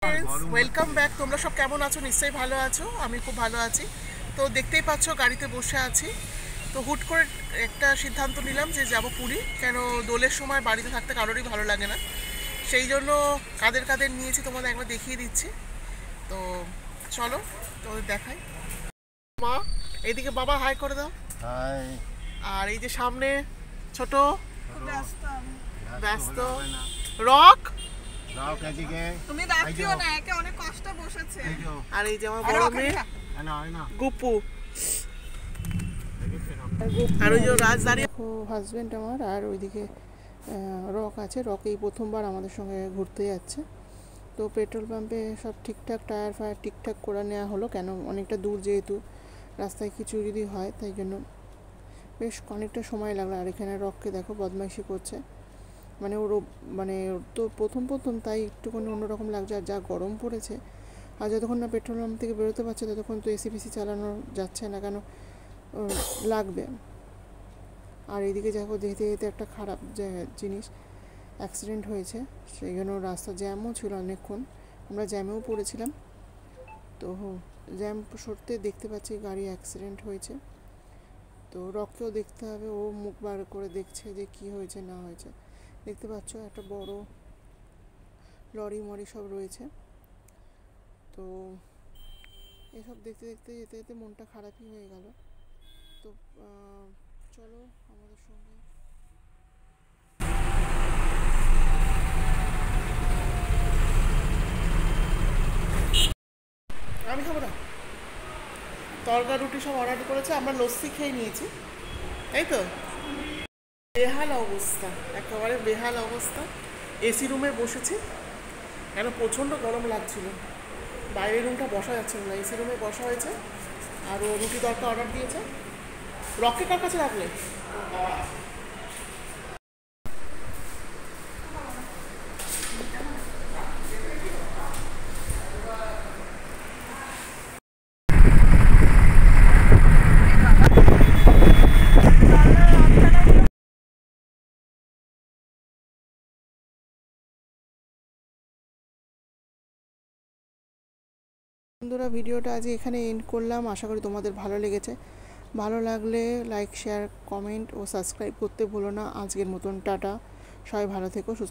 Welcome back. তোমরা সব কেমন আছো? নিশ্চয়ই ভালো আছো। আমি খুব ভালো আছি। তো দেখতেই পাচ্ছ গাড়িতে বসে আছি। তো হুট করে একটা সিদ্ধান্ত নিলাম যে যাব পুরী। কেন দোলের সময় বাড়িতে থাকতে কারোরই ভালো লাগে না, সেই জন্য কাদের কাদের নিয়েছি তোমাদের একবার দেখিয়ে দিচ্ছি। তো চলো তোমাদের দেখাই। মা এইদিকে, বাবা হাই করে দাও। হাই। আর এই যে সামনে ছোট ব্যস্ত রক রক, এদিকে তুমি রাখিও না, একে অনেক কষ্ট বসেছে। আর এই যে আমার বড় মেয়ে গুপু, আর ওই যে রাজদারি হাজব্যান্ড আমার, আর ওইদিকে রক আছে। রক এই প্রথমবার আমাদের সঙ্গে ঘুরতে যাচ্ছে। তো পেট্রোল পাম্পে সব ঠিকঠাক, টায়ার ফায়ার ঠিকঠাক করে নেওয়া হলো, কেন অনেকটা দূর, যেহেতু রাস্তায় কিছু যদি হয় তাই জন্য বেশ অনেকটা সময় লাগলো। আর এখানে রককে দেখো বদমাইশি করছে, মানে ওর তো প্রথম তাই একটুখানি অন্যরকম লাগছে। আর যা গরম পড়েছে, আর যতক্ষণ না পেট্রোল পাম্প থেকে বেরোতে পারছে ততক্ষণ তো এসি ফেসি চালানো যাচ্ছে না, কেন লাগবে। আর এইদিকে দেখো যেতে যেতে একটা খারাপ জিনিস, অ্যাক্সিডেন্ট হয়েছে, সেই জন্য রাস্তা জ্যামও ছিল অনেকক্ষণ, আমরা জ্যামেও পড়েছিলাম। তো জ্যাম সরতে দেখতে পাচ্ছি গাড়ি অ্যাক্সিডেন্ট হয়েছে। তো রককেও দেখতে হবে, ও মুখ বার করে দেখছে যে কি হয়েছে না হয়েছে। দেখতে পাচ্ছ একটা বড় লরি মরি সব রয়েছে। তো এসব দেখতে দেখতে যেতে যেতে মনটা খারাপই হয়ে গেল। তো চলো আমাদের সঙ্গে। আমি খাবো না, তরকা রুটি সব অর্ডার করেছে, আমরা লস্যি খেয়ে নিয়েছি, তাই তো। বেহাল অবস্থা, একেবারে বেহাল অবস্থা। এসি রুমে বসেছি, কেন প্রচণ্ড গরম লাগছিল, বাইরের রুমটা বসা যাচ্ছিল না, এসি রুমে বসা হয়েছে। আর ও রুটি তরকা অর্ডার দিয়েছে। রকে কার কাছে রাখলে? বন্ধুরা, ভিডিওটা আজ এখানে এন্ড করলাম। আশা করি তোমাদের ভালো লেগেছে। ভালো লাগলে লাইক, শেয়ার, কমেন্ট ও সাবস্ক্রাইব করতে ভুলো না। আজকের মতন টাটা, সবাই ভালো থেকো, সুস্থ।